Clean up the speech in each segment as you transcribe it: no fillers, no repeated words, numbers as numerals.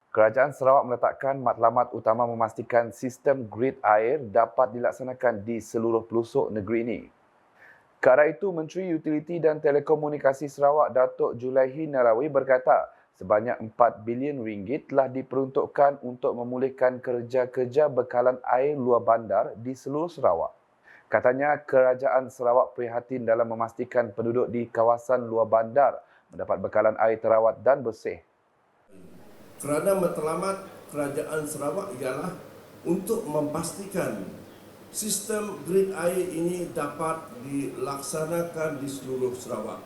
Kerajaan Sarawak meletakkan matlamat utama memastikan sistem grid air dapat dilaksanakan di seluruh pelosok negeri ini. Kala itu, Menteri Utiliti dan Telekomunikasi Sarawak Datuk Julaihi Narawi berkata, sebanyak 4 bilion ringgit telah diperuntukkan untuk memulihkan kerja-kerja bekalan air luar bandar di seluruh Sarawak. Katanya, Kerajaan Sarawak prihatin dalam memastikan penduduk di kawasan luar bandar mendapat bekalan air terawat dan bersih. Kerana matlamat Kerajaan Sarawak ialah untuk memastikan sistem grid air ini dapat dilaksanakan di seluruh Sarawak.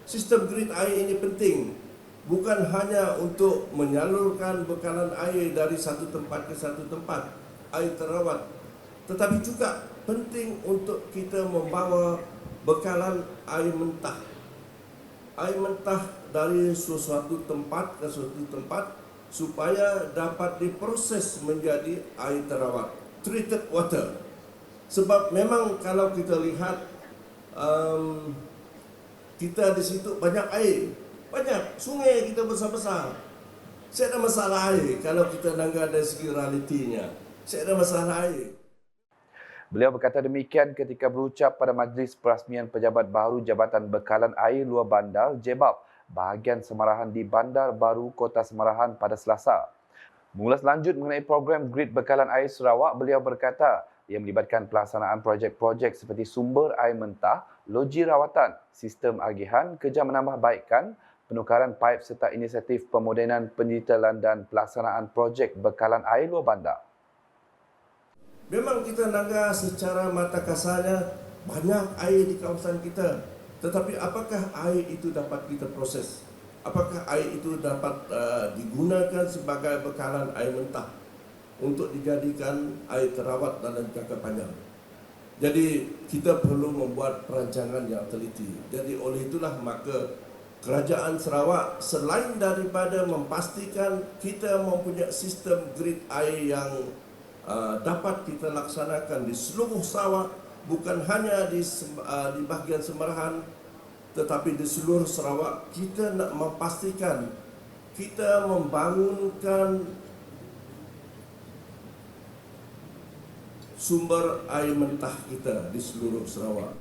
Sistem grid air ini penting bukan hanya untuk menyalurkan bekalan air dari satu tempat ke satu tempat, air terawat, tetapi juga penting untuk kita membawa bekalan air mentah. Air mentah dari sesuatu tempat ke sesuatu tempat supaya dapat diproses menjadi air terawat, treated water. Sebab memang kalau kita lihat kita di situ banyak air, banyak sungai kita besar-besar. Saya ada masalah air kalau kita nangga dari segi realitinya. Saya ada masalah air. Beliau berkata demikian ketika berucap pada Majlis Perasmian Pejabat Baharu Jabatan Bekalan Air Luar Bandar (JBAB) bahagian Semarahan di Bandar Baru Kota Semarahan pada Selasa. Mengulas lanjut mengenai program Grid Bekalan Air Sarawak, beliau berkata ia melibatkan pelaksanaan projek-projek seperti sumber air mentah, loji rawatan, sistem agihan, kerja menambahbaikkan, penukaran paip serta inisiatif pemodenan pendetalan dan pelaksanaan projek bekalan air luar bandar. Memang kita nangga secara mata kasarnya banyak air di kawasan kita. Tetapi apakah air itu dapat kita proses? Apakah air itu dapat digunakan sebagai bekalan air mentah untuk dijadikan air terawat dalam jangka panjang? Jadi kita perlu membuat perancangan yang teliti. Jadi oleh itulah maka Kerajaan Sarawak selain daripada memastikan kita mempunyai sistem grid air yang dapat kita laksanakan di seluruh Sarawak, bukan hanya di bahagian Semarahan, tetapi di seluruh Sarawak, kita nak memastikan kita membangunkan sumber air mentah kita di seluruh Sarawak.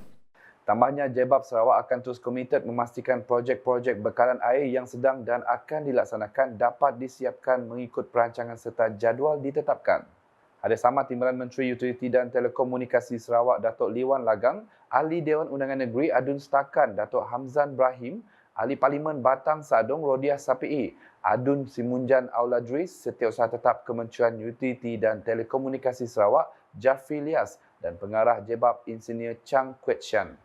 Tambahnya, JBAB Sarawak akan terus komited memastikan projek-projek bekalan air yang sedang dan akan dilaksanakan dapat disiapkan mengikut perancangan serta jadual ditetapkan. Ada sama Timbalan Menteri Utiliti dan Telekomunikasi Sarawak Datuk Liwan Lagang, Ahli Dewan Undangan Negeri Adun Setakan Datuk Hamzan Brahim, Ahli Parlimen Batang Sadong Rodiah Sapii, Adun Simunjan Auladris, Setiausaha Tetap Kementerian Utiliti dan Telekomunikasi Sarawak Jafri Lias dan Pengarah JBAB Insinyur Chang Kwek Sian.